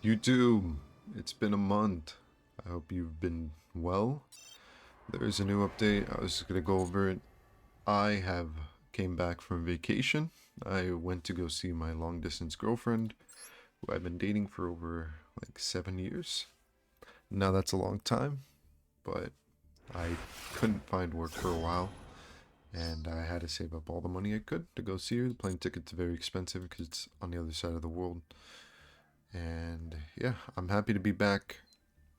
YouTube, it's been a month. I hope you've been well. There's a new update. I was just gonna go over it. I have came back from vacation. I went to go see my long distance girlfriend, who I've been dating for over like 7 years. Now that's a long time, but I couldn't find work for a while, and I had to save up all the money I could to go see her. The plane ticket's very expensive because it's on the other side of the world. And yeah, I'm happy to be back.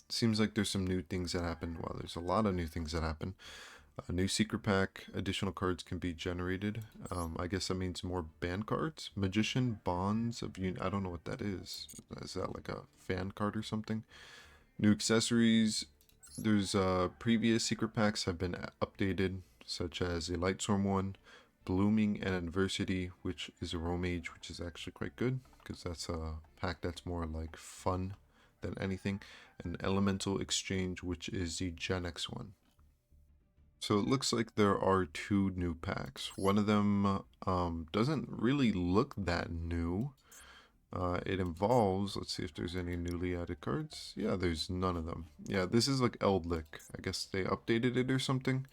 Seems like there's some new things that happen. Well, there's a lot of new things that happen. A new secret pack, additional cards can be generated. I guess that means more band cards. Magician Bonds of I don't know what that is. Is that like a fan card or something? New accessories. There's previous secret packs have been updated, such as a Lightstorm one, Blooming and Adversity, which is a Romage, which is actually quite good because that's a pack that's more like fun than anything. An Elemental Exchange, which is the Gen X one. So it looks like there are two new packs. One of them doesn't really look that new. It involves, let's see if there's any newly added cards. Yeah, there's none of them. Yeah, this is like Eldritch. I guess they updated it or something.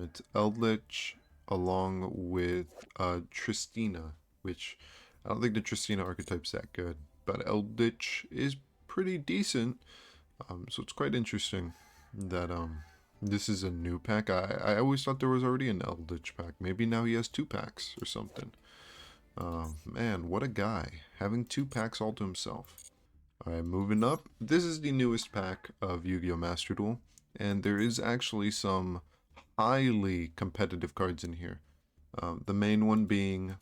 It's Eldritch along with Tristina, which I don't think the Tristina archetype's that good, but Eldritch is pretty decent. So it's quite interesting that this is a new pack. I always thought there was already an Eldritch pack. Maybe now he has two packs or something. Man, what a guy. Having two packs all to himself. Alright, moving up. This is the newest pack of Yu-Gi-Oh! Master Duel. And there is actually some highly competitive cards in here. The main one being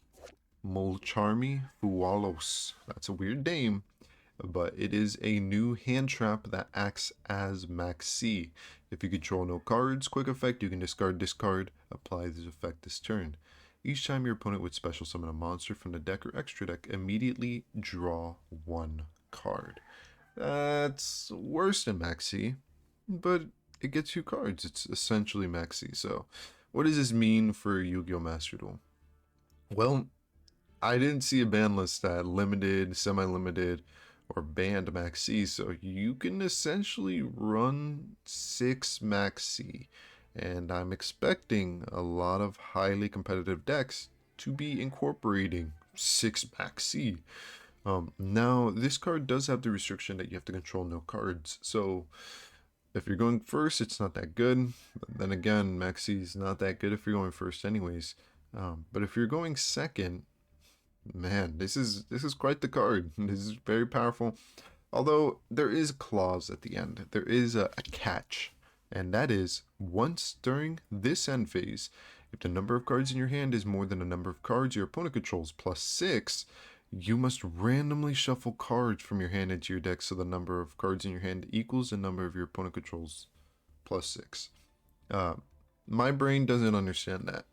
Mulcharmy Fuwalos. That's a weird name, but it is a new hand trap that acts as Maxx C. If you control no cards, quick effect, you can discard this card, apply this effect this turn. Each time your opponent would special summon a monster from the deck or extra deck, immediately draw one card. That's worse than Maxx C, but it gets you cards. It's essentially Maxx C. So what does this mean for Yu-Gi-Oh! Master Duel? Well, I didn't see a ban list that limited, semi-limited, or banned Maxx C, so you can essentially run 6 Maxx C. And I'm expecting a lot of highly competitive decks to be incorporating 6 Maxx C. Now, this card does have the restriction that you have to control no cards, so if you're going first, it's not that good. But then again, Maxx C is not that good if you're going first anyways. But if you're going second, man, this is quite the card. This is very powerful. Although there is a clause at the end. There is a catch. And that is, once during this end phase, if the number of cards in your hand is more than the number of cards your opponent controls plus 6, you must randomly shuffle cards from your hand into your deck so the number of cards in your hand equals the number of your opponent controls plus 6. My brain doesn't understand that.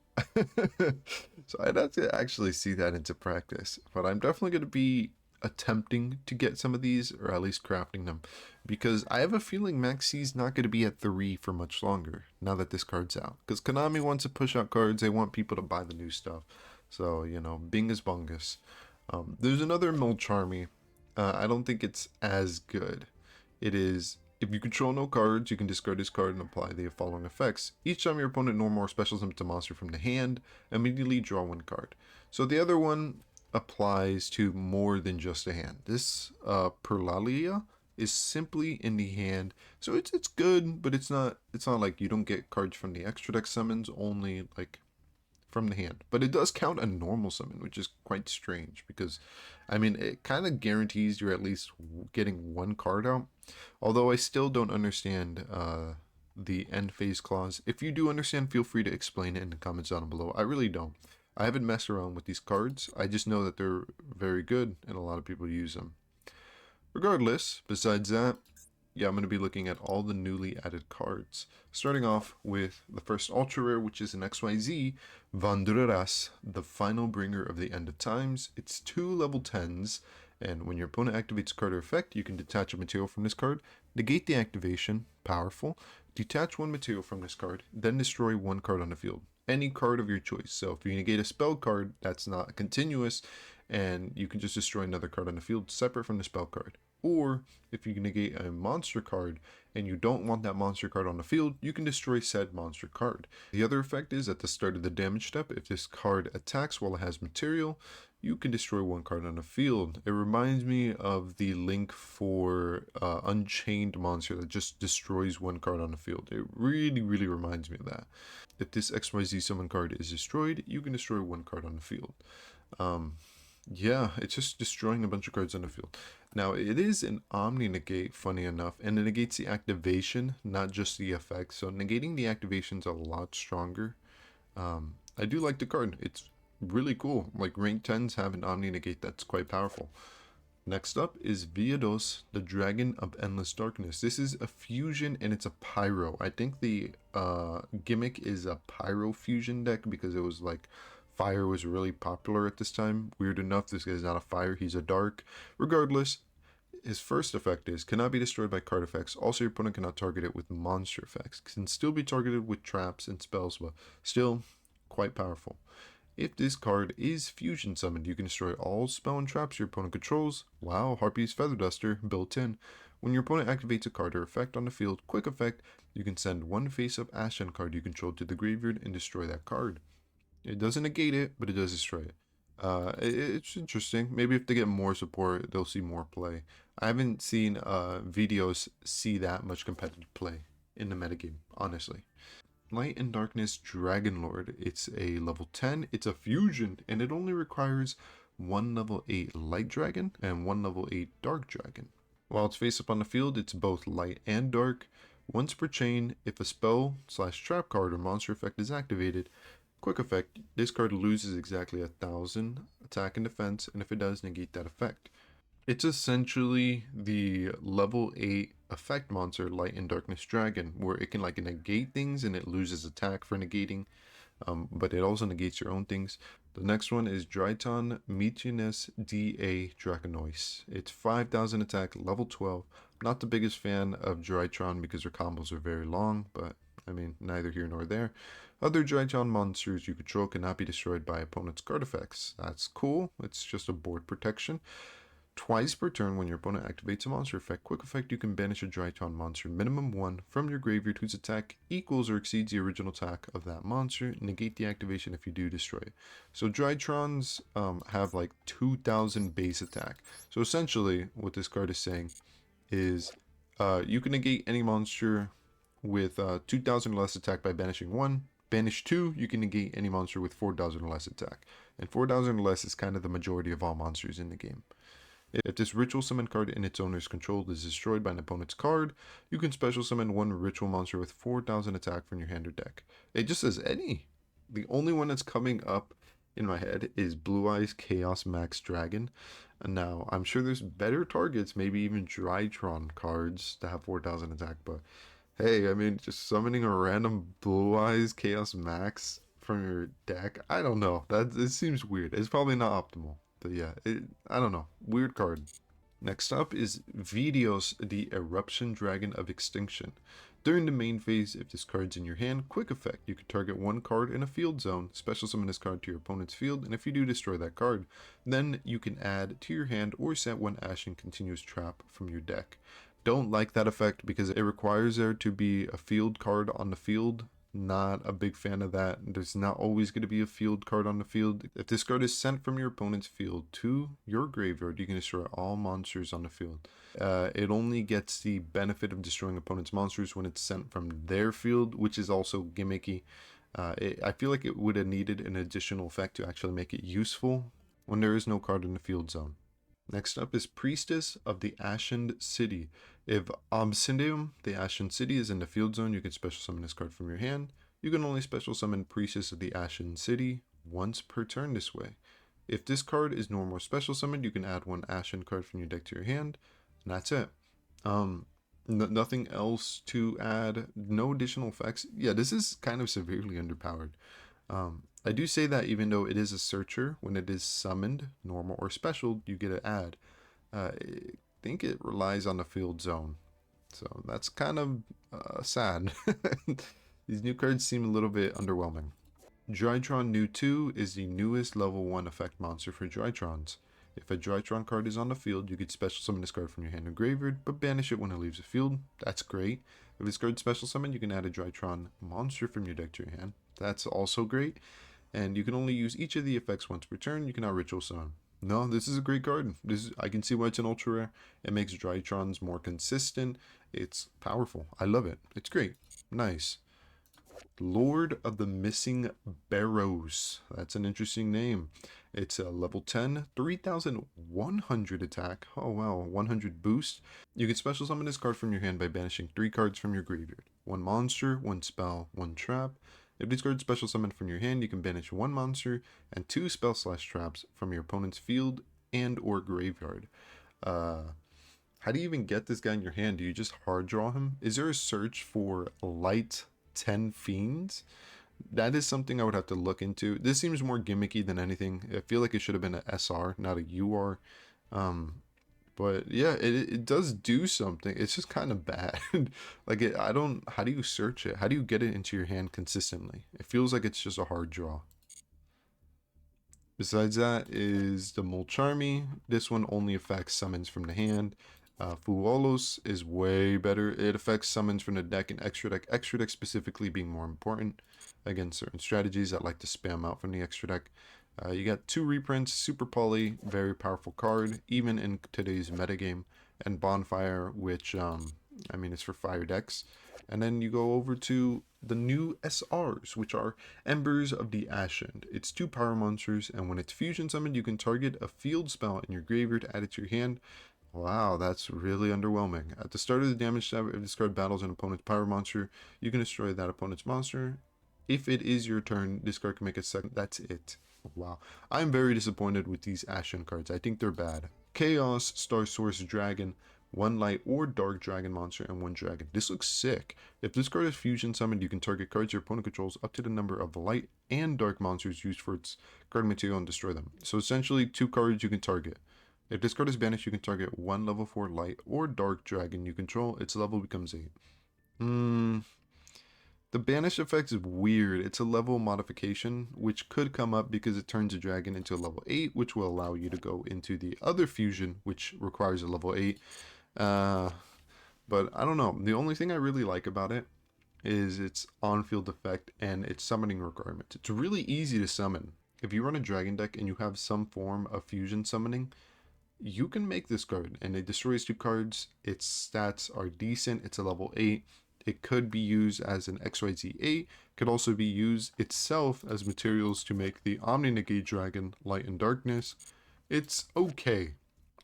So I'd have to actually see that into practice, but I'm definitely going to be attempting to get some of these, or at least crafting them, because I have a feeling Maxx C is not going to be at 3 for much longer now that this card's out, because Konami wants to push out cards. They want people to buy the new stuff, so you know, bingus bungus. There's another Mulcharmy. I don't think it's as good. It is, if you control no cards, you can discard this card and apply the following effects. Each time your opponent no more special summons a monster from the hand, immediately draw one card. So the other one applies to more than just a hand. This Purulia is simply in the hand, so it's good, but it's not like you don't get cards from the extra deck summons, only like from the hand. But it does count a normal summon, which is quite strange because, I mean, it kind of guarantees you're at least getting one card out. Although I still don't understand the end phase clause. If you do understand, feel free to explain it in the comments down below. I really don't. I haven't messed around with these cards. I just know that they're very good and a lot of people use them. Regardless, besides that, yeah, I'm going to be looking at all the newly added cards. Starting off with the first ultra rare, which is an XYZ, Vanduras, the final bringer of the end of times. It's 2 level 10s, and when your opponent activates a card or effect, you can detach a material from this card, negate the activation, powerful, detach 1 material from this card, then destroy 1 card on the field. Any card of your choice. So if you negate a spell card that's not continuous, and you can just destroy another card on the field separate from the spell card. Or if you negate a monster card and you don't want that monster card on the field, you can destroy said monster card. The other effect is at the start of the damage step, if this card attacks while it has material, you can destroy one card on the field. It reminds me of the link for Unchained monster that just destroys one card on the field. It really reminds me of that. If this XYZ summon card is destroyed, you can destroy one card on the field. Yeah, it's just destroying a bunch of cards on the field. Now, it is an Omni negate, funny enough, and it negates the activation, not just the effect. So negating the activation is a lot stronger. I do like the card. It's really cool. Like, rank 10s have an Omni negate that's quite powerful. Next up is Fuwalos, the Dragon of Endless Darkness. This is a fusion and it's a pyro. I think the gimmick is a pyro fusion deck because it was like fire was really popular at this time. Weird enough, this guy's not a fire, he's a dark. Regardless, his first effect is cannot be destroyed by card effects. Also, your opponent cannot target it with monster effects. Can still be targeted with traps and spells, but still quite powerful. If this card is fusion summoned, you can destroy all spell and traps your opponent controls. Wow, Harpy's Feather Duster built in. When your opponent activates a card or effect on the field, quick effect, you can send one face-up Ashen card you control to the graveyard and destroy that card. It doesn't negate it, but it does destroy it. It's interesting. Maybe if they get more support, they'll see more play. I haven't seen videos see that much competitive play in the metagame, honestly. Light and Darkness Dragon Lord. It's a level 10. It's a fusion, and it only requires one level 8 Light Dragon and one level 8 Dark Dragon. While it's face up on the field, it's both light and dark. Once per chain, if a spell/trap card or monster effect is activated, quick effect, this card loses exactly 1,000 attack and defense, and if it does, negate that effect. It's essentially the level 8 effect monster, Light and Darkness Dragon, where it can like negate things and it loses attack for negating, but it also negates your own things. The next one is Dryton Meteorus DA Draconoise. It's 5,000 attack, level 12. Not the biggest fan of Drytron because their combos are very long, but I mean, neither here nor there. Other Dryton monsters you control cannot be destroyed by opponent's card effects. That's cool. It's just a board protection. Twice per turn when your opponent activates a monster effect, quick effect, you can banish a Dryton monster, minimum 1, from your graveyard whose attack equals or exceeds the original attack of that monster. Negate the activation if you do destroy it. So Drytrons have like 2,000 base attack. So essentially what this card is saying is you can negate any monster with 2,000 or less attack by banishing 1. Banish 2, you can negate any monster with 4,000 or less attack. And 4,000 or less is kind of the majority of all monsters in the game. If this ritual summon card in its owner's control is destroyed by an opponent's card, you can special summon one ritual monster with 4,000 attack from your hand or deck. It just says any. The only one that's coming up in my head is Blue Eyes Chaos Max Dragon. And now, I'm sure there's better targets, maybe even Drytron cards that have 4,000 attack, but hey, I mean, just summoning a random Blue Eyes Chaos Max from your deck, I don't know. It seems weird. It's probably not optimal. But yeah, I don't know. Weird card. Next up is Fuwalos, the Eruption Dragon of Extinction. During the main phase, if this card's in your hand, quick effect, you can target one card in a field zone, special summon this card to your opponent's field, and if you do, destroy that card. Then you can add to your hand or set one Ashen Continuous Trap from your deck. Don't like that effect because it requires there to be a field card on the field. Not a big fan of that. There's not always going to be a field card on the field. If this card is sent from your opponent's field to your graveyard, you can destroy all monsters on the field. It only gets the benefit of destroying opponent's monsters when it's sent from their field, which is also gimmicky. I feel like it would have needed an additional effect to actually make it useful when there is no card in the field zone. Next up is Priestess of the Ashen City. If Obsidium, the Ashen City, is in the field zone, you can special summon this card from your hand. You can only special summon Priestess of the Ashen City once per turn this way. If this card is normal or special summoned, you can add one Ashen card from your deck to your hand, and that's it. Nothing else to add, no additional effects. Yeah, this is kind of severely underpowered. I do say that even though it is a searcher, when it is summoned, normal or special, you get an add. I think it relies on the field zone. So that's kind of sad. These new cards seem a little bit underwhelming. Drytron New 2 is the newest level 1 effect monster for Drytrons. If a Drytron card is on the field, you could special summon this card from your hand or graveyard, but banish it when it leaves the field. That's great. If this card special summon, you can add a Drytron monster from your deck to your hand. That's also great. And you can only use each of the effects once per turn. You can now ritual summon. No, this is a great card. I can see why it's an ultra rare. It makes Drytrons more consistent. It's powerful. I love it. It's great. Nice. Lord of the Missing Barrows. That's an interesting name. It's a level 10, 3100 attack. Oh wow, 100 boost. You can special summon this card from your hand by banishing 3 cards from your graveyard. 1 monster, 1 spell, 1 trap. If this card is special summoned from your hand, you can banish 1 monster and 2 spell/traps from your opponent's field and or graveyard. How do you even get this guy in your hand? Do you just hard draw him? Is there a search for light 10 fiends? That is something I would have to look into. This seems more gimmicky than anything. I feel like it should have been an SR, not a UR. But yeah, it does do something. It's just kind of bad. Like how do you search it? How do you get it into your hand consistently? It feels like it's just a hard draw. Besides that is the Mulcharmy. This one only affects summons from the hand. Fuwalos is way better. It affects summons from the deck and extra deck specifically being more important against certain strategies that like to spam out from the extra deck. You got 2 reprints, Super Poly, very powerful card, even in today's metagame, and Bonfire, which, I mean, it's for fire decks. And then you go over to the new SRs, which are Embers of the Ashen. It's 2 power monsters, and when it's fusion summoned, you can target a field spell in your graveyard, add it to your hand. Wow, that's really underwhelming. At the start of the damage step, if this card battles an opponent's power monster, you can destroy that opponent's monster. If it is your turn, this card can make a second. That's it. Wow. I'm very disappointed with these Ashen cards. I think they're bad. Chaos Star Source Dragon, 1 light or dark dragon monster, and 1 dragon. This looks sick. If this card is fusion summoned, you can target cards your opponent controls up to the number of light and dark monsters used for its card material and destroy them. So essentially 2 cards you can target. If this card is banished, you can target 1 level 4 light or dark dragon you control. Its level becomes 8. The banish effect is weird. It's a level modification, which could come up because it turns a dragon into a level 8, which will allow you to go into the other fusion, which requires a level 8. But I don't know. The only thing I really like about it is its on-field effect and its summoning requirements. It's really easy to summon. If you run a dragon deck and you have some form of fusion summoning, you can make this card, and it destroys 2 cards. Its stats are decent. It's a level 8. It could be used as an XYZ8. Could also be used itself as materials to make the Omni-Negate Dragon Light and Darkness. It's okay.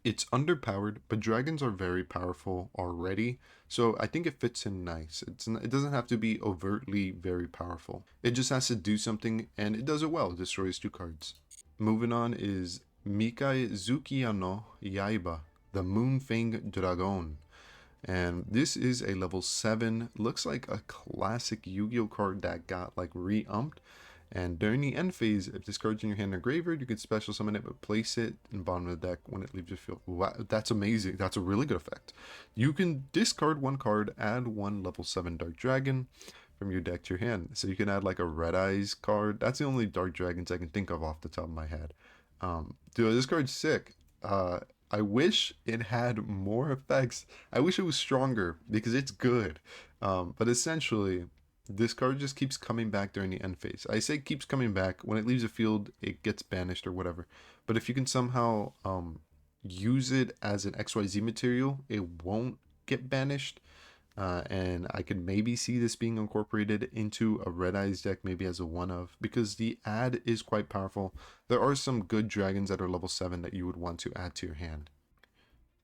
It's underpowered, but dragons are very powerful already, so I think it fits in nice. It doesn't have to be overtly very powerful. It just has to do something, and it does it well. It destroys 2 cards. Moving on is Mikai Zukiya no Yaiba, the Moonfang Dragon. And this is a level 7, looks like a classic Yu-Gi-Oh card that got like re-umped. And during the end phase, if this card's in your hand or graveyard, you can special summon it, but place it in the bottom of the deck when it leaves your field. Wow, that's amazing. That's a really good effect. You can discard 1 card, add 1 level 7 Dark Dragon from your deck to your hand. So you can add like a Red Eyes card. That's the only Dark Dragons I can think of off the top of my head. Dude, this card's sick. I wish it had more effects. I wish it was stronger because it's good. But essentially, this card just keeps coming back during the end phase. I say keeps coming back. When it leaves the field, it gets banished or whatever. But if you can somehow use it as an XYZ material, it won't get banished. And I could maybe see this being incorporated into a Red Eyes deck, maybe as a one-of, because the add is quite powerful. There are some good dragons that are level 7 that you would want to add to your hand.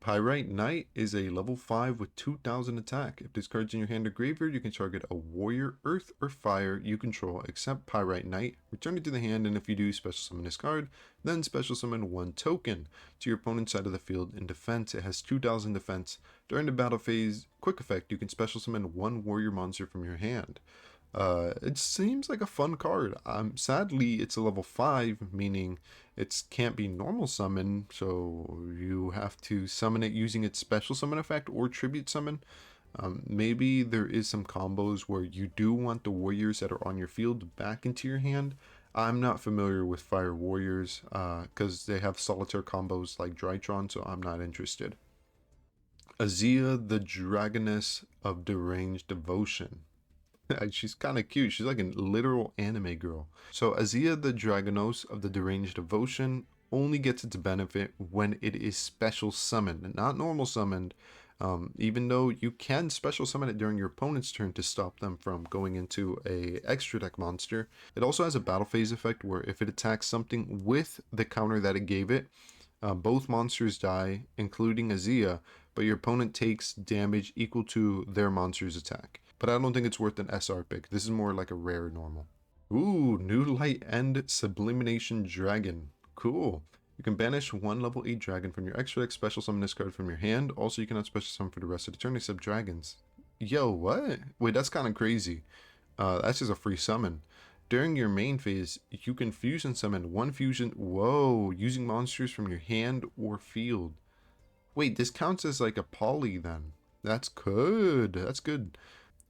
Pyrite Knight is a level 5 with 2000 attack. If this card's in your hand or graveyard, you can target a warrior, earth, or fire you control except Pyrite Knight. Return it to the hand, and if you do, special summon this card. Then special summon 1 token to your opponent's side of the field. In defense, it has 2000 defense. During the battle phase, quick effect, you can special summon 1 warrior monster from your hand. It seems like a fun card. Sadly, it's a level 5, meaning it can't be normal summon, so you have to summon it using its special summon effect or tribute summon. Maybe there is some combos where you do want the warriors that are on your field back into your hand. I'm not familiar with fire warriors because they have solitaire combos like Drytron, so I'm not interested. Azia, the Dragoness of Deranged Devotion. She's kind of cute. She's like a literal anime girl. So Azia, the Dragonos of the Deranged Devotion, only gets its benefit when it is special summoned, not normal summoned. Even though you can special summon it during your opponent's turn to stop them from going into a extra deck monster. It also has a battle phase effect where if it attacks something with the counter that it gave it, both monsters die, including Azia, but your opponent takes damage equal to their monster's attack. But I don't think it's worth an SR pick. This is more like a rare normal. Ooh, New Light End Sublimination Dragon. Cool. You can banish one level 8 dragon from your extra deck, special summon this card from your hand. Also, you cannot special summon for the rest of the turn except dragons. Yo, what? Wait, that's kind of crazy. That's just a free summon. During your main phase, you can fusion summon one fusion. Whoa, using monsters from your hand or field. Wait, this counts as like a poly then. That's good. That's good.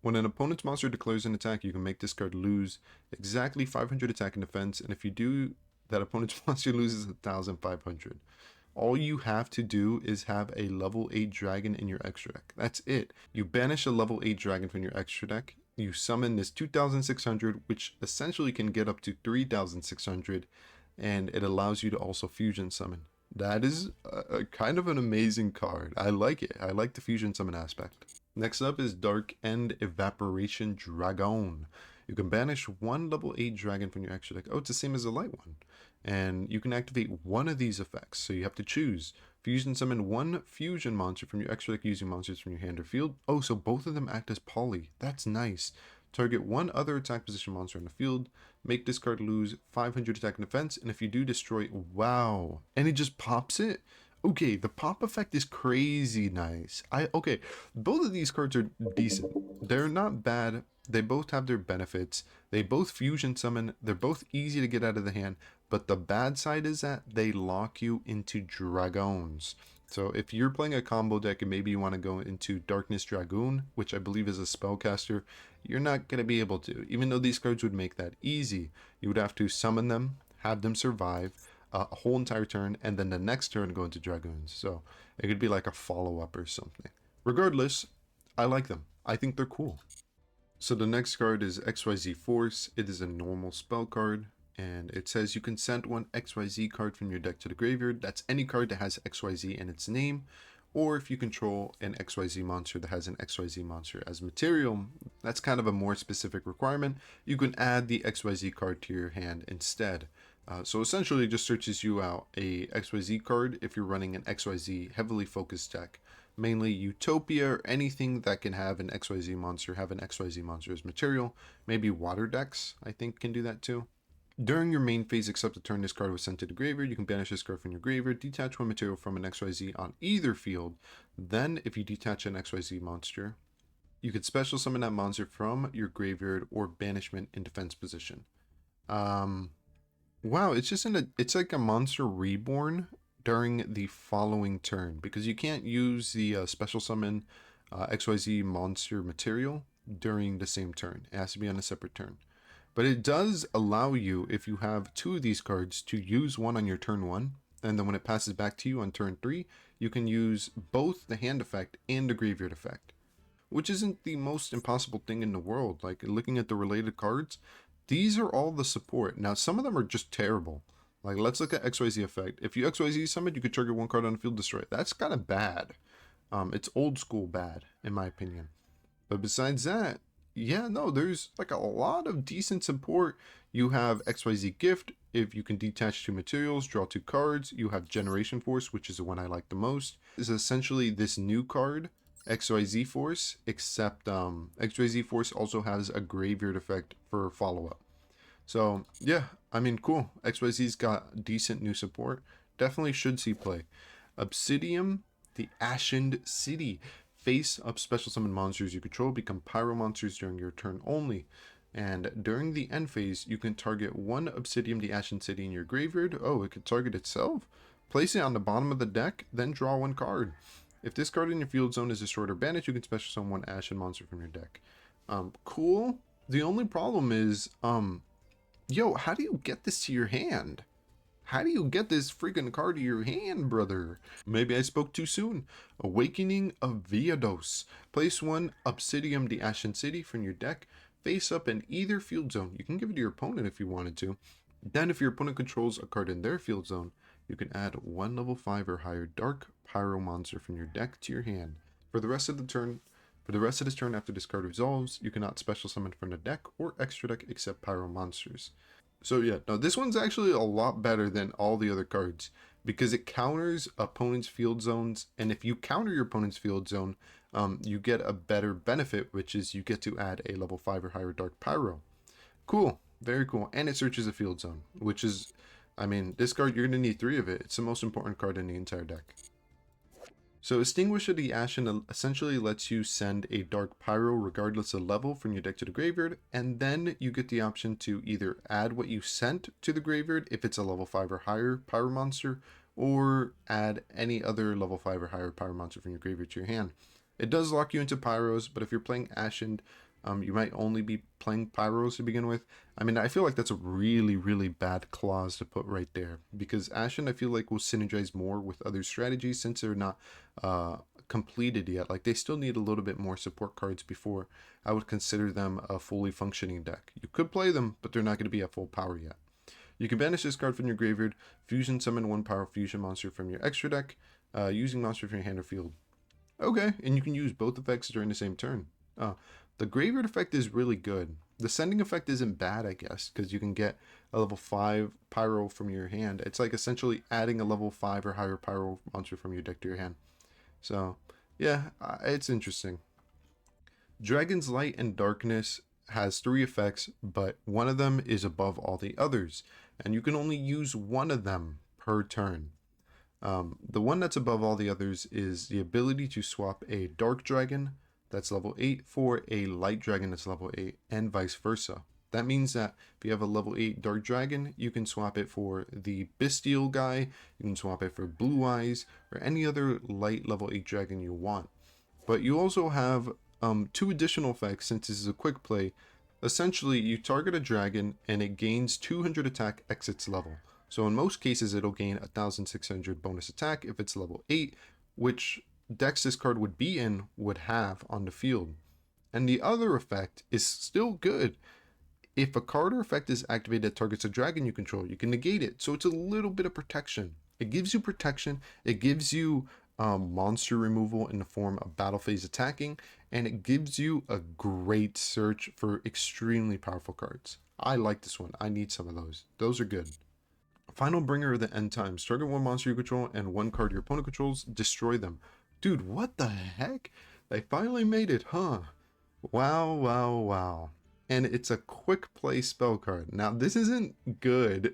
When an opponent's monster declares an attack, you can make this card lose exactly 500 attack and defense, and if you do, that opponent's monster loses 1,500. All you have to do is have a level 8 dragon in your extra deck. That's it. You banish a level 8 dragon from your extra deck, you summon this 2,600, which essentially can get up to 3,600, and it allows you to also fusion summon. That is a kind of an amazing card. I like it. I like the fusion summon aspect. Next up is Dark End Evaporation Dragon. You can banish one level 8 dragon from your extra deck. Oh, it's the same as the light one. And you can activate one of these effects. So you have to choose. Fusion summon one fusion monster from your extra deck using monsters from your hand or field. Oh, so both of them act as poly. That's nice. Target one other attack position monster on the field. Make this card lose 500 attack and defense. And if you do, destroy. Wow. And it just pops it? Okay, the pop effect is crazy nice. Okay, both of these cards are decent. They're not bad. They both have their benefits. They both fusion summon. They're both easy to get out of the hand. But the bad side is that they lock you into dragons. So if you're playing a combo deck and maybe you want to go into Darkness Dragoon, which I believe is a spellcaster, you're not going to be able to. Even though these cards would make that easy, you would have to summon them, have them survive a whole entire turn, and then the next turn go into Dragoons. So it could be like a follow-up or something. Regardless, I like them. I think they're cool. So the next card is XYZ Force. It is a normal spell card, and it says you can send one XYZ card from your deck to the graveyard. That's any card that has XYZ in its name, or if you control an XYZ monster that has an XYZ monster as material. That's kind of a more specific requirement. You can add the XYZ card to your hand instead. So essentially it just searches you out a XYZ card if you're running an XYZ heavily focused deck. Mainly Utopia or anything that can have an XYZ monster have an XYZ monster as material. Maybe water decks, I think, can do that too. During your main phase, except the turn this card was sent to the graveyard, you can banish this card from your graveyard, detach one material from an XYZ on either field. Then, if you detach an XYZ monster, you could special summon that monster from your graveyard or banishment in defense position. Wow, it's just it's like a monster reborn during the following turn, because you can't use the special summon XYZ monster material during the same turn. It has to be on a separate turn. But it does allow you, if you have two of these cards, to use one on your turn 1, and then when it passes back to you on turn 3, you can use both the hand effect and the graveyard effect, which isn't the most impossible thing in the world. Like, looking at the related cards, these are all the support. Now, some of them are just terrible. Like, let's look at XYZ effect. If you XYZ summon, you could trigger one card on the field, destroy it. That's kind of bad. It's old school bad, in my opinion. But besides that, yeah, no, there's like a lot of decent support. You have XYZ Gift. If you can detach two materials, draw two cards. You have Generation Force, which is the one I like the most. It's essentially this new card, XYZ Force, except XYZ Force also has a graveyard effect for follow-up. So yeah, I mean, cool. XYZ's got decent new support. Definitely should see play. Obsidian, the Ashened City. Face up special summon monsters you control become pyro monsters during your turn only. And during the end phase, you can target one Obsidian the Ashen City in your graveyard. Oh, it could target itself. Place it on the bottom of the deck, then draw one card. If this card in your field zone is destroyed or banished, you can special summon one Ashen monster from your deck. Cool. The only problem is, yo, how do you get this to your hand? How do you get this freaking card to your hand, brother? Maybe I spoke too soon. Awakening of Viados. Place one Obsidian the Ashen City from your deck face up in either field zone. You can give it to your opponent if you wanted to. Then if your opponent controls a card in their field zone, you can add one level 5 or higher dark pyro monster from your deck to your hand. For the rest of this turn after this card resolves, you cannot special summon from the deck or extra deck except pyro monsters. So yeah, now this one's actually a lot better than all the other cards because it counters opponent's field zones, and if you counter your opponent's field zone, you get a better benefit, which is you get to add a level 5 or higher dark pyro. Cool, very cool, and it searches a field zone, which is, I mean, this card, you're going to need 3 of it. It's the most important card in the entire deck. So Extinguish of the Ashen essentially lets you send a Dark Pyro regardless of level from your deck to the graveyard, and then you get the option to either add what you sent to the graveyard if it's a level 5 or higher Pyro monster, or add any other level 5 or higher Pyro monster from your graveyard to your hand. It does lock you into Pyros, but if you're playing Ashen, you might only be playing Pyros to begin with. I mean, I feel like that's a really, really bad clause to put right there, because Ashen, I feel like, will synergize more with other strategies since they're not completed yet. Like, they still need a little bit more support cards before I would consider them a fully functioning deck. You could play them, but they're not going to be at full power yet. You can banish this card from your graveyard, fusion summon one power fusion monster from your extra deck, using monster from your hand or field. Okay, and you can use both effects during the same turn. The graveyard effect is really good. The sending effect isn't bad, I guess, because you can get a level 5 pyro from your hand. It's like essentially adding a level 5 or higher pyro monster from your deck to your hand. So, yeah, it's interesting. Dragon's Light and Darkness has 3 effects, but one of them is above all the others, and you can only use one of them per turn. The one that's above all the others is the ability to swap a Dark Dragon that's level 8 for a Light Dragon that's level 8, and vice versa. That means that if you have a level 8 Dark Dragon, you can swap it for the Bestial guy, you can swap it for Blue Eyes, or any other light level 8 dragon you want. But you also have 2 additional effects since this is a quick play. Essentially, you target a dragon and it gains 200 attack x its level. So in most cases, it'll gain 1600 bonus attack if it's level 8, which decks this card would be in would have on the field. And the other effect is still good. If a card or effect is activated that targets a dragon you control, you can negate it. So it's a little bit of protection. It gives you protection. It gives you monster removal in the form of battle phase attacking, and it gives you a great search for extremely powerful cards. I like this one. I need some of those. Those are good. Final Bringer of the End Times. Target one monster you control and one card your opponent controls. Destroy them. Dude, what the heck? They finally made it, huh? Wow, wow, wow. And it's a quick play spell card. Now, this isn't good.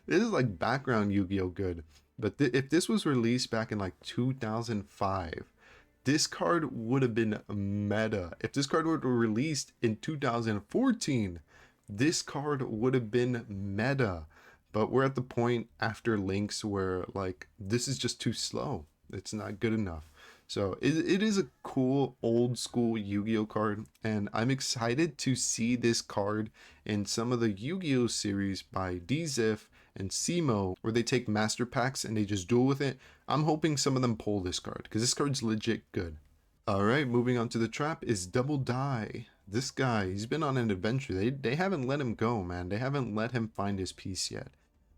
This is like background Yu-Gi-Oh good. But if this was released back in like 2005, this card would have been meta. If this card were released in 2014, this card would have been meta. But we're at the point after Lynx where like, this is just too slow. It's not good enough. So it is a cool old school Yu-Gi-Oh card, and I'm excited to see this card in some of the Yu-Gi-Oh series by DZIF and CMO, where they take master packs and they just duel with it. I'm hoping some of them pull this card, because this card's legit good. Alright, moving on to the trap is Double Die. This guy, he's been on an adventure. They haven't let him go, man. They haven't let him find his peace yet.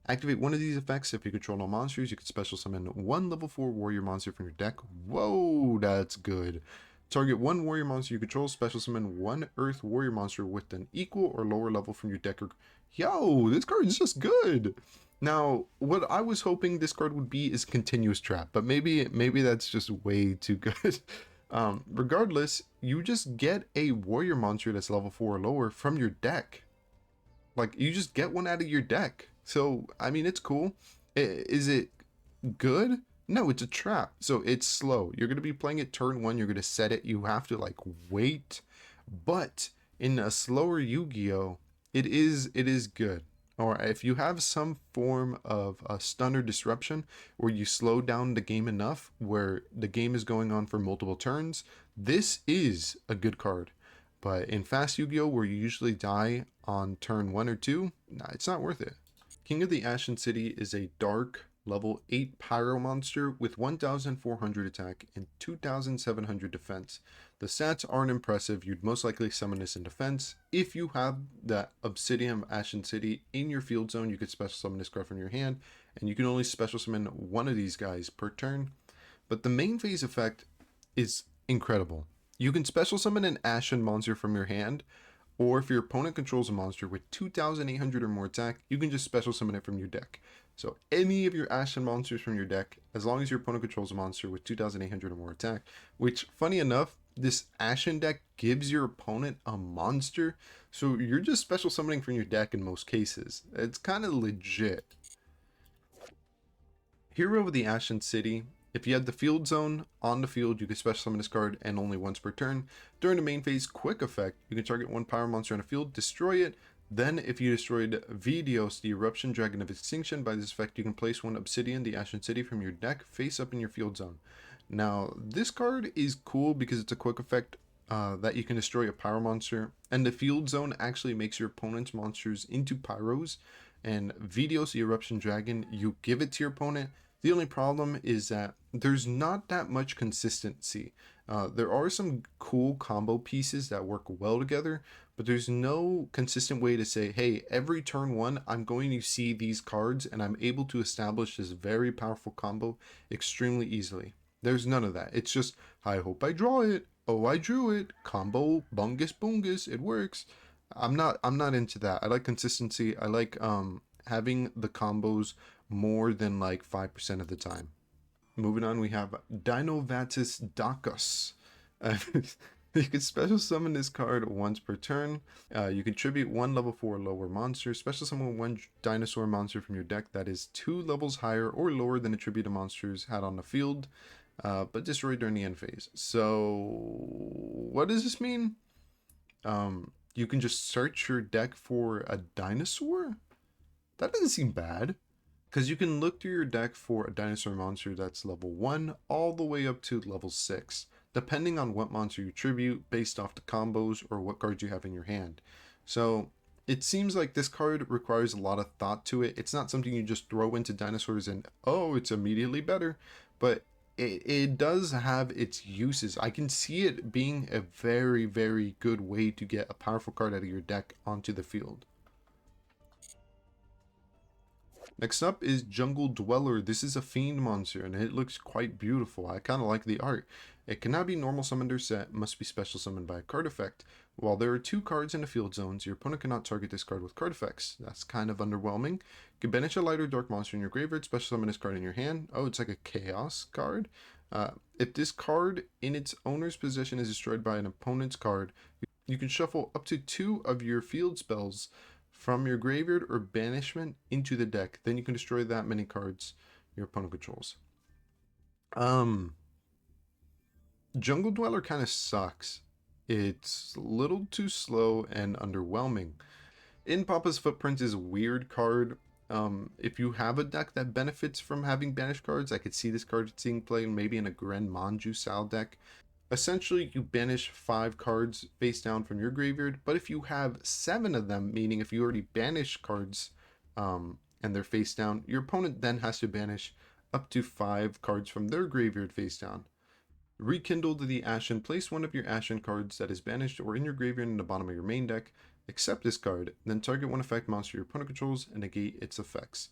Activate one of these effects. If you control no monsters, you can special summon one level 4 warrior monster from your deck. Whoa, that's good. Target one warrior monster you control, special summon one earth warrior monster with an equal or lower level from your deck. Yo, this card is just good. Now, what I was hoping this card would be is continuous trap, but maybe that's just way too good. Regardless, you just get a warrior monster that's level 4 or lower from your deck. Like, you just get one out of your deck. So, I mean, it's cool. Is it good? No, it's a trap. So it's slow. You're going to be playing it turn 1. You're going to set it. You have to like wait. But in a slower Yu-Gi-Oh, it is good. or if you have some form of a stun or disruption where you slow down the game enough where the game is going on for multiple turns, this is a good card. But in fast Yu-Gi-Oh, where you usually die on turn 1 or 2, nah, it's not worth it. King of the Ashen City is a dark level 8 pyro monster with 1400 attack and 2700 defense. The stats aren't impressive. You'd most likely summon this in defense. If you have that Obsidian Ashen City in your field zone, you could special summon this card from your hand, and you can only special summon one of these guys per turn. But the main phase effect is incredible. You can special summon an Ashen monster from your hand, or if your opponent controls a monster with 2800 or more attack, you can just special summon it from your deck. So any of your Ashen monsters from your deck, as long as your opponent controls a monster with 2800 or more attack, which, funny enough, this Ashen deck gives your opponent a monster, so you're just special summoning from your deck in most cases. It's kind of legit. Hero of the Ashen City. If you had the field zone on the field, you could special summon this card and only once per turn. During the main phase quick effect, you can target one power monster on the field, destroy it. Then if you destroyed Vidios, the Eruption Dragon of Extinction, by this effect you can place one Obsidian, the Ashen City, from your deck face up in your field zone. Now this card is cool because it's a quick effect that you can destroy a power monster, and the field zone actually makes your opponent's monsters into pyros. And Vidios, the Eruption Dragon, you give it to your opponent. The only problem is that there's not that much consistency. There are some cool combo pieces that work well together, but there's no consistent way to say, hey, every turn 1, I'm going to see these cards and I'm able to establish this very powerful combo extremely easily. There's none of that. It's just, I hope I draw it. Oh, I drew it. Combo, bungus, bungus. It works. I'm not into that. I like consistency. I like having the combos more than like 5% of the time. Moving on, we have Dinovatus Dacus. You can special summon this card once per turn. You contribute one level 4 lower monster. Special summon one dinosaur monster from your deck that is 2 levels higher or lower than attributed monsters had on the field, but destroyed during the end phase. So, what does this mean? You can just search your deck for a dinosaur? That doesn't seem bad. Because you can look through your deck for a dinosaur monster that's level 1 all the way up to level 6, depending on what monster you tribute based off the combos or what cards you have in your hand. So it seems like this card requires a lot of thought to it. It's not something you just throw into dinosaurs and, oh, it's immediately better. But it does have its uses. I can see it being a very, very good way to get a powerful card out of your deck onto the field. Next up is Jungle Dweller. This is a fiend monster and it looks quite beautiful. I kind of like the art. It cannot be normal summoned or set, must be special summoned by a card effect. While there are 2 cards in the field zones, your opponent cannot target this card with card effects. That's kind of underwhelming. You can banish a light or dark monster in your graveyard, special summon this card in your hand. Oh, it's like a chaos card. If this card in its owner's possession is destroyed by an opponent's card, you can shuffle up to 2 of your field spells from your graveyard or banishment into the deck. Then you can destroy that many cards your opponent controls. Jungle Dweller kind of sucks. It's a little too slow and underwhelming. In Papa's Footprints is a weird card. If you have a deck that benefits from having banished cards, I could see this card seeing play maybe in a Gren Manju style deck. Essentially, you banish 5 cards face down from your graveyard, but if you have 7 of them, meaning if you already banished cards and they're face down, your opponent then has to banish up to 5 cards from their graveyard face down. Rekindle the Ashen. Place one of your Ashen cards that is banished or in your graveyard in the bottom of your main deck. Accept this card, then target one effect monster your opponent controls and negate its effects.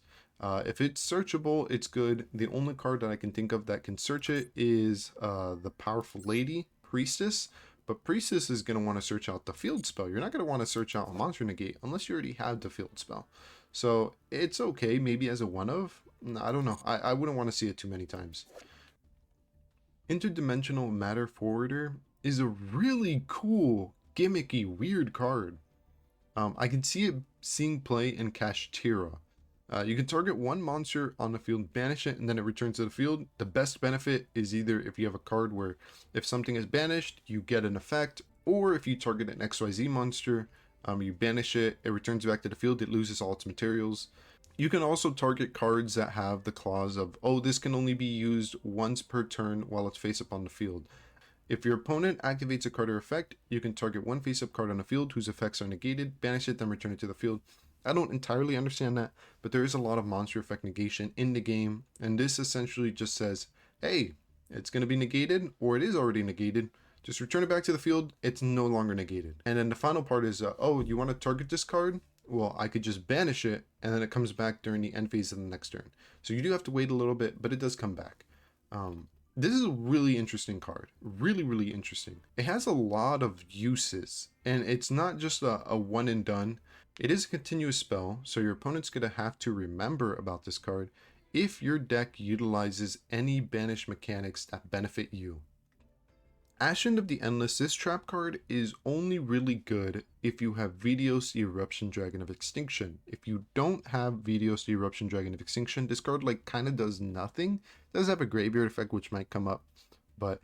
If it's searchable, it's good. The only card that I can think of that can search it is the Powerful Lady, Priestess. But Priestess is going to want to search out the field spell. You're not going to want to search out a monster negate unless you already have the field spell. So it's okay, maybe as a one-of. I don't know. I wouldn't want to see it too many times. Interdimensional Matter Forwarder is a really cool, gimmicky, weird card. I can see it seeing play in Kashtira. You can target one monster on the field, banish it, and then it returns to the field. The best benefit is either if you have a card where if something is banished, you get an effect, or if you target an XYZ monster, You banish it, it returns back to the field, it loses all its materials. You can also target cards that have the clause of, oh, this can only be used once per turn while it's face up on the field. If your opponent activates a card or effect, you can target one face-up card on the field whose effects are negated, banish it, then return it to the field. I don't entirely understand that, but there is a lot of monster effect negation in the game, and this essentially just says, hey, it's going to be negated, or it is already negated. Just return it back to the field, it's no longer negated. And then the final part is, oh, you want to target this card? Well, I could just banish it, and then it comes back during the end phase of the next turn. So you do have to wait a little bit, but it does come back. This is a really interesting card. Really interesting. It has a lot of uses, and it's not just a one and done. It is a continuous spell, so your opponent's going to have to remember about this card if your deck utilizes any banish mechanics that benefit you. Ashen of the Endless, this trap card is only really good if you have Vedios the Eruption Dragon of Extinction. If you don't have Vedios the Eruption Dragon of Extinction, this card like kind of does nothing. It does have a graveyard effect which might come up, but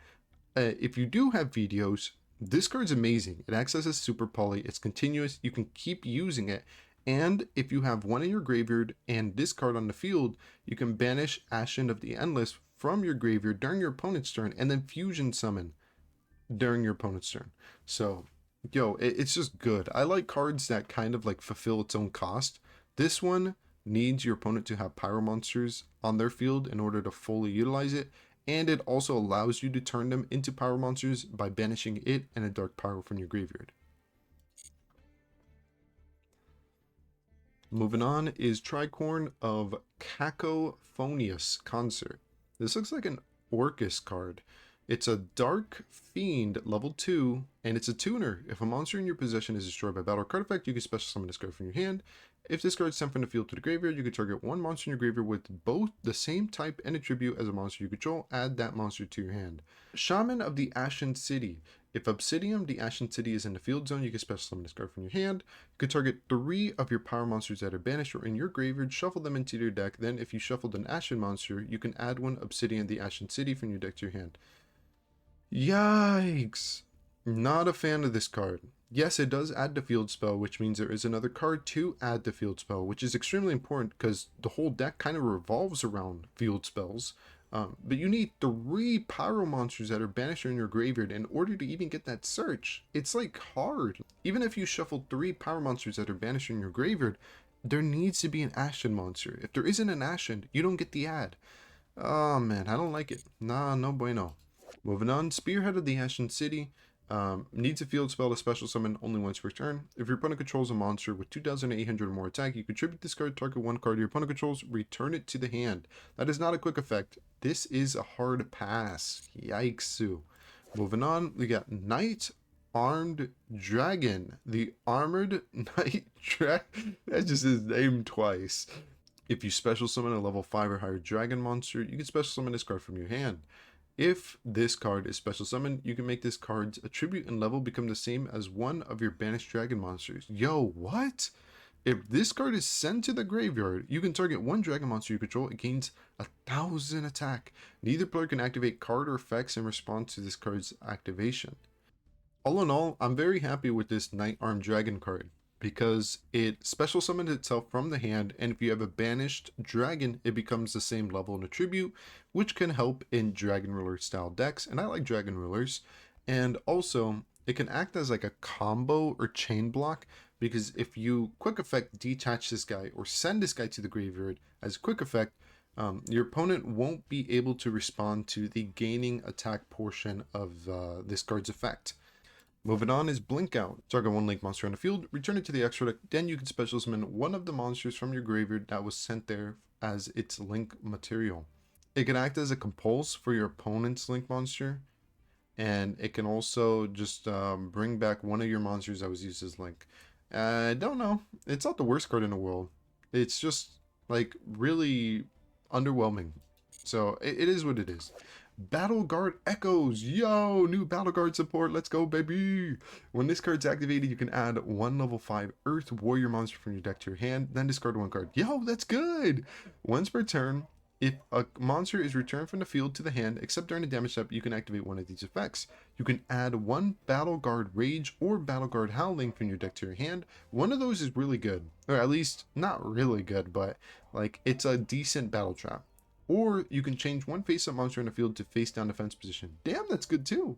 if you do have Vedios, this card's amazing. It acts as a super poly, it's continuous, you can keep using it, and if you have one in your graveyard and this card on the field, you can banish Ashen of the Endless from your graveyard during your opponent's turn and then fusion summon during your opponent's turn. So yo, it's just good. I like cards that kind of like fulfill its own cost. This one needs your opponent to have pyro monsters on their field in order to fully utilize it, and it also allows you to turn them into pyro monsters by banishing it and a dark pyro from your graveyard. Moving on is Tricorn of Cacophonious Concert. This looks like an Orcus card. It's a Dark Fiend, level 2, and it's a tuner. If a monster in your possession is destroyed by battle or card effect, you can special summon this card from your hand. If this card is sent from the field to the graveyard, you can target one monster in your graveyard with both the same type and attribute as a monster you control. Add that monster to your hand. Shaman of the Ashen City. If Obsidian, the Ashen City, is in the field zone, you can special summon this card from your hand. You can target 3 of your power monsters that are banished or in your graveyard, shuffle them into your deck. Then if you shuffled an Ashen monster, you can add one Obsidian, the Ashen City, from your deck to your hand. Yikes! Not a fan of this card. Yes, it does add the field spell, which means there is another card to add the field spell, which is extremely important because the whole deck kind of revolves around field spells. But you need 3 pyro monsters that are banished in your graveyard in order to even get that search. It's like hard. Even if you shuffle 3 pyro monsters that are banished in your graveyard, there needs to be an Ashen monster. If there isn't an Ashen, you don't get the add. Oh man, I don't like it. Nah, no bueno. Moving on, Spearhead of the Ashen City. Needs a field spell to special summon only once per turn. If your opponent controls a monster with 2,800 or more attack, you contribute this card, target one card your opponent controls, return it to the hand. That is not a quick effect. This is a hard pass. Yikes. Moving on, we got Knight Armed Dragon. The Armored Knight Dragon. That just is named twice. If you special summon a level 5 or higher dragon monster, you can special summon this card from your hand. If this card is special summoned, you can make this card's attribute and level become the same as one of your banished dragon monsters. Yo, what? If this card is sent to the graveyard, you can target one dragon monster you control. It gains 1,000 attack. Neither player can activate card or effects in response to this card's activation. All in all, I'm very happy with this Knight Armed Dragon card, because it special summoned itself from the hand, and if you have a banished dragon, it becomes the same level and attribute, which can help in dragon ruler style decks, and I like dragon rulers. And also it can act as like a combo or chain block, because if you quick effect detach this guy or send this guy to the graveyard as a quick effect, your opponent won't be able to respond to the gaining attack portion of this card's effect. Moving on is Blink Out. Target one link monster on the field, return it to the extra deck, then you can special summon one of the monsters from your graveyard that was sent there as its link material. It can act as a compulse for your opponent's link monster, and it can also just bring back one of your monsters that was used as link. I don't know. It's not the worst card in the world. It's just like really underwhelming. So it is what it is. Battle Guard Echoes. Yo, new Battle Guard support. Let's go, baby. When this card's activated, you can add one level 5 Earth Warrior monster from your deck to your hand, then discard one card. Yo, that's good. Once per turn, If a monster is returned from the field to the hand, except during the damage step, you can activate one of these effects. You can add one Battle Guard Rage or Battle Guard Howling from your deck to your hand. One of those is really good, or at least not really good, but like it's a decent battle trap. Or you can change one face-up monster in the field to face-down defense position. Damn, that's good too.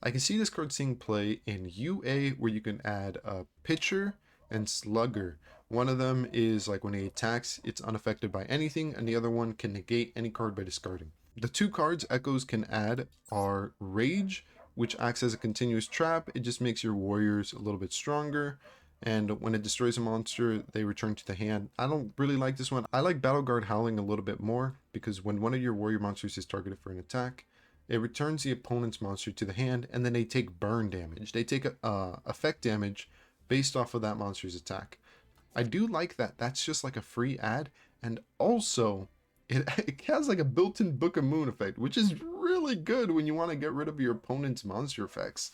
I can see this card seeing play in UA, where you can add a pitcher and slugger. One of them is like when he attacks, it's unaffected by anything, and the other one can negate any card by discarding. The two cards Echoes can add are Rage, which acts as a continuous trap. It just makes your warriors a little bit stronger, and when it destroys a monster, they return to the hand. I don't really like this one. I like Battle Guard Howling a little bit more, because when one of your warrior monsters is targeted for an attack, it returns the opponent's monster to the hand, and then they take burn damage. They take effect damage based off of that monster's attack. I do like that. That's just like a free add, and also it has like a built-in Book of Moon effect, which is really good when you want to get rid of your opponent's monster effects.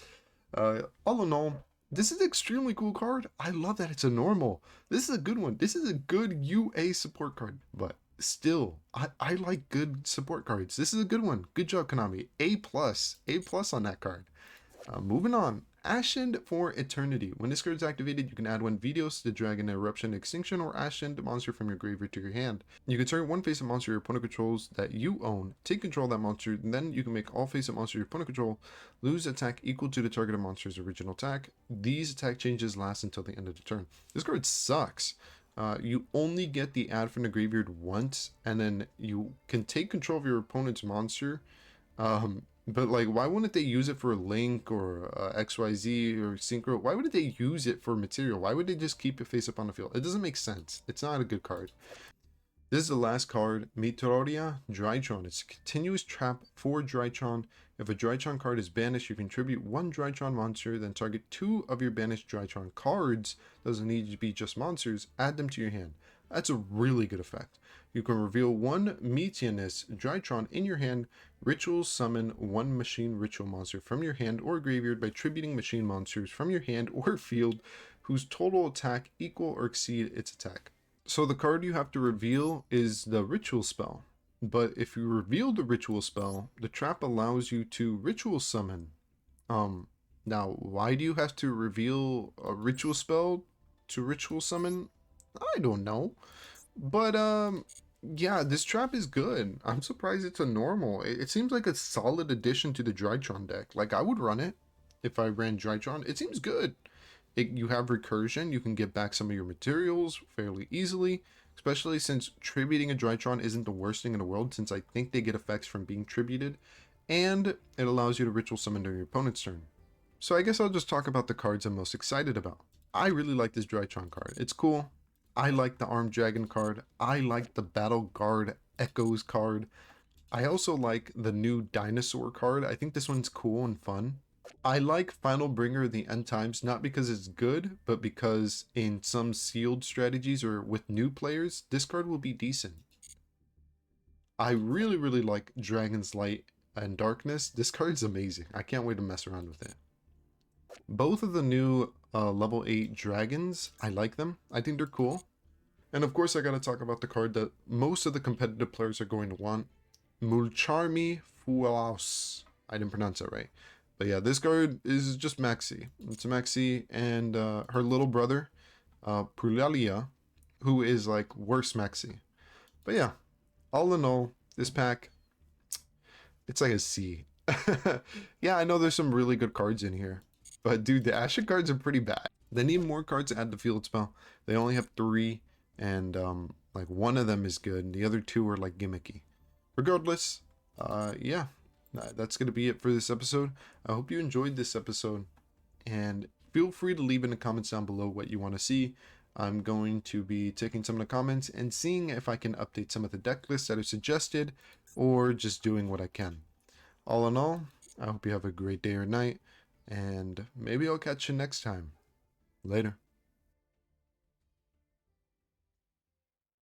All in all, this is an extremely cool card. I love that it's a normal. This is a good one. This is a good UA support card, but still, I like good support cards. This is a good one. Good job, Konami. A plus on that card. Moving on. Ascend for Eternity. When this card is activated, you can add one Vedios, the Dragon Eruption Extinction, or Ascend monster from your graveyard to your hand. You can target one face-up monster your opponent controls that you own, take control of that monster, and then you can make all face-up monsters your opponent control lose attack equal to the targeted monster's original attack. These attack changes last until the end of the turn. This card sucks. You only get the add from the graveyard once, and then you can take control of your opponent's monster. But like, why wouldn't they use it for Link or XYZ or Synchro? Why would they use it for material? Why would they just keep it face up on the field? It doesn't make sense. It's not a good card. This is the last card, Mytoria Drytron. It's a continuous trap for Drytron. If a Drytron card is banished, you contribute one Drytron monster, then target two of your banished Drytron cards. Doesn't need to be just monsters. Add them to your hand. That's a really good effect. You can reveal one Meteorus Drytron in your hand, ritual summon one machine ritual monster from your hand or graveyard by tributing machine monsters from your hand or field whose total attack equal or exceed its attack. So the card you have to reveal is the ritual spell. But if you reveal the ritual spell, the trap allows you to ritual summon. Now, why do you have to reveal a ritual spell to ritual summon? I don't know. But yeah, this trap is good. I'm surprised it's a normal. It seems like a solid addition to the Drytron deck. Like, I would run it if I ran Drytron. It seems good. You have recursion. You can get back some of your materials fairly easily, especially since tributing a Drytron isn't the worst thing in the world, since I think they get effects from being tributed, and it allows you to ritual summon during your opponent's turn. So I guess I'll just talk about the cards I'm most excited about. I really like this Drytron card. It's cool. I like the Armed Dragon card. I like the Battle Guard Echoes card. I also like the new Dinosaur card. I think this one's cool and fun. I like Final Bringer of the End Times, not because it's good, but because in some sealed strategies or with new players, this card will be decent. I really, really like Dragon's Light and Darkness. This card's amazing. I can't wait to mess around with it. Both of the new level 8 dragons, I like them. I think they're cool. And of course, I gotta talk about the card that most of the competitive players are going to want. Mulcharmy Fuwalos. I didn't pronounce that right. But yeah, this card is just Maxx C. It's Maxx C and her little brother, Purulia, who is like worse Maxx C. But yeah, all in all, this pack, it's like a C. Yeah, I know there's some really good cards in here. But dude, the Ashen cards are pretty bad. They need more cards to add the field spell. They only have 3, and like one of them is good, and the other 2 are like gimmicky. Regardless, yeah, that's gonna be it for this episode. I hope you enjoyed this episode, and feel free to leave in the comments down below what you want to see. I'm going to be taking some of the comments and seeing if I can update some of the deck lists that are suggested, or just doing what I can. All in all, I hope you have a great day or night, and maybe I'll catch you next time. Later.